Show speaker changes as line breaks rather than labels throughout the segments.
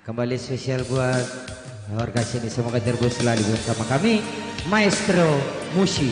Kembali spesial buat warga sini, semoga terus selalu bersama kami Maestro Musik.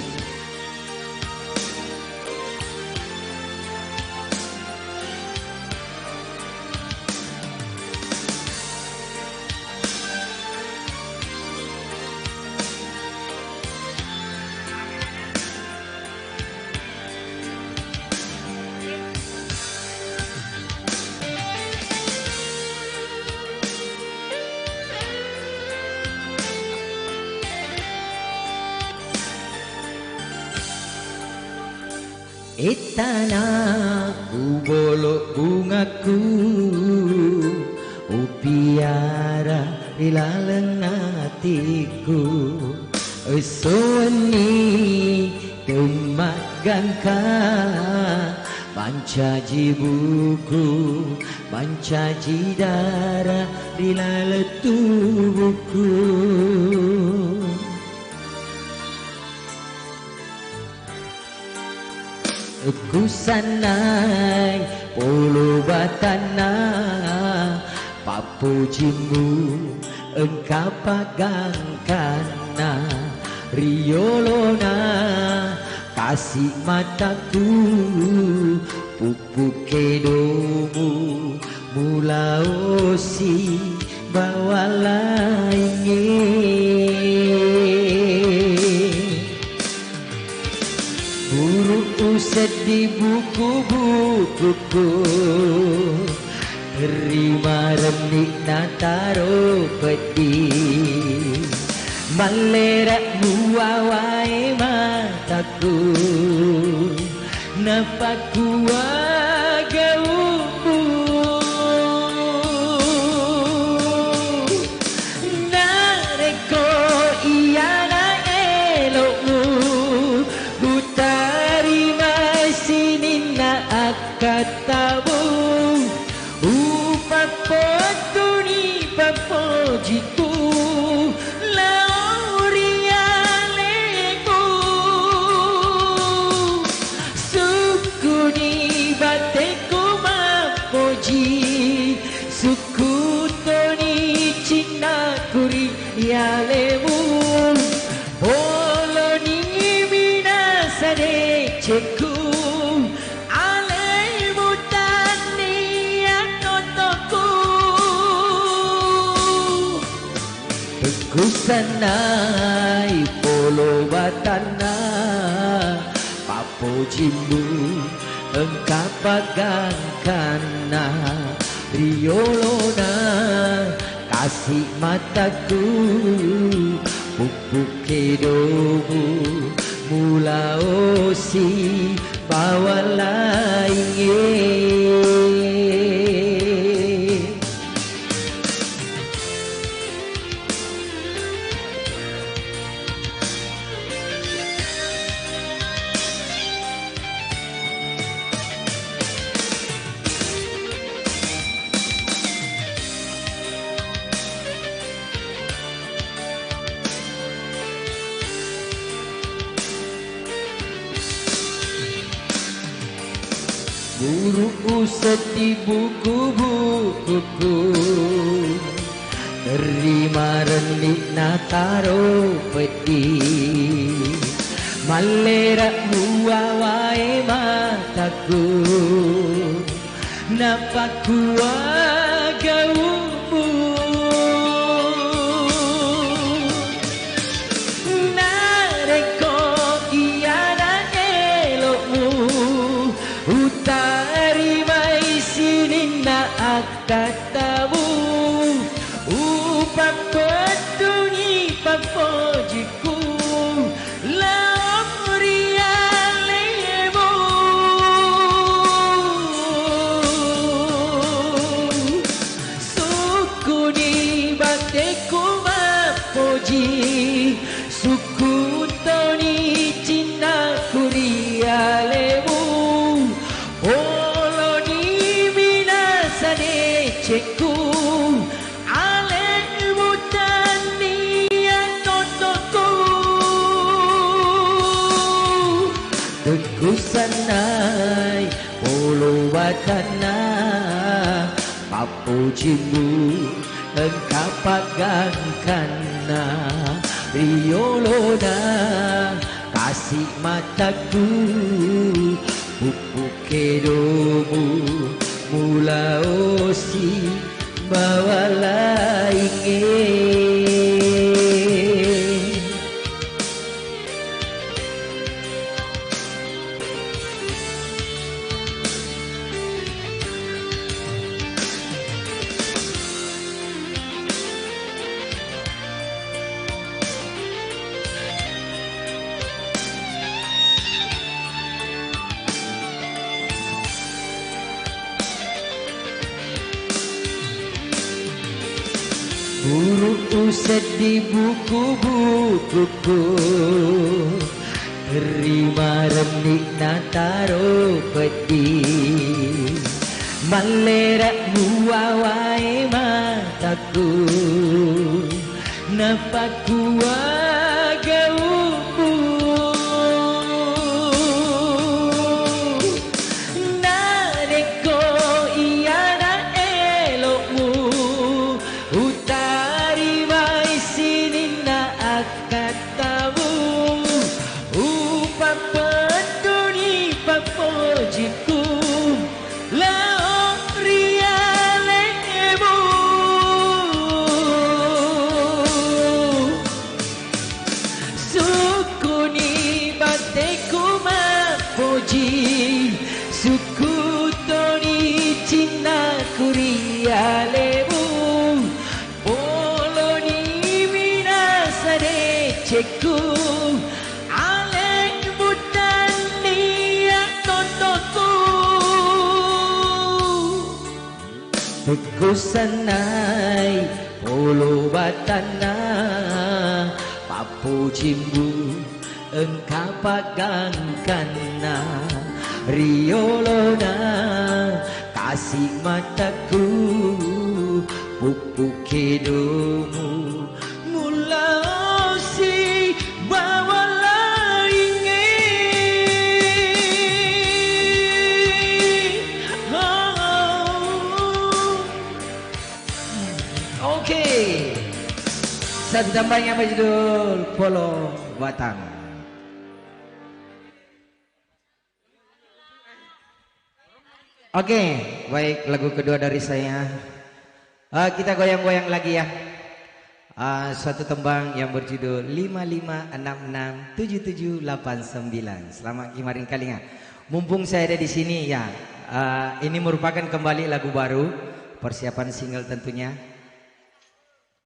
Tanah bolok bungaku, upiara di laleng hatiku, esoni temagangka, pancaji buku, pancaji darah di laleng tubuhku. Ku sanai polo batana, papujimu engkau pagangkana, riolona kasih mataku, pupuk kedomu mula osi bawa sedih buku-bukuku, terima remik nataro pedih, malerak muawai mataku, napaku agaumu, nareko iana elokmu, katamu upapotuni papojiku laurialemu, sukuni bateku mapoji, sukutoni cina kuri yalemu, boloni minasade ceku, ku sanai polo batana, papojimu engkau pagangkana, riolona kasih mataku, pupuk kedomu mula osi bawa lain. Buruku sedih buku-bukuku, terima renik nataro pedih, malerak muawai mataku, napaku agaumu, nareko iana elokmu, utarimai sini nak katamu, upapotuni papojiku laurialemu, sukuni bateku mapoji, sukutoni cina kurialemu, ceku alemu tania totoku, teguh sanai polo watana, papo pujimu engkau pagangkan riolona kasih mataku pupuk kedomu mula osi bawalah ingin. Buruk usat di buku-bukuku terima renik nataro peti malerak muawai mataku napaku agaumu nareko iana elokmu katamu upah peduli papojiku lao rialemu sukuni bateku mapoji suku toni cina kurialemu ceku alek budan niat tontonku teku sanai polo batana papu jimbu engkau pagangkan riolona kasih mataku pupuk kedomu mula bawalah ingin. Oke, satu tambahnya berjudul Polo Batang. Oke, baik, lagu kedua dari saya. Kita goyang-goyang lagi ya. Suatu tembang yang berjudul 55667789. Selamat kemarin kalinya. Mumpung saya ada di sini ya, ini merupakan kembali lagu baru, persiapan single tentunya.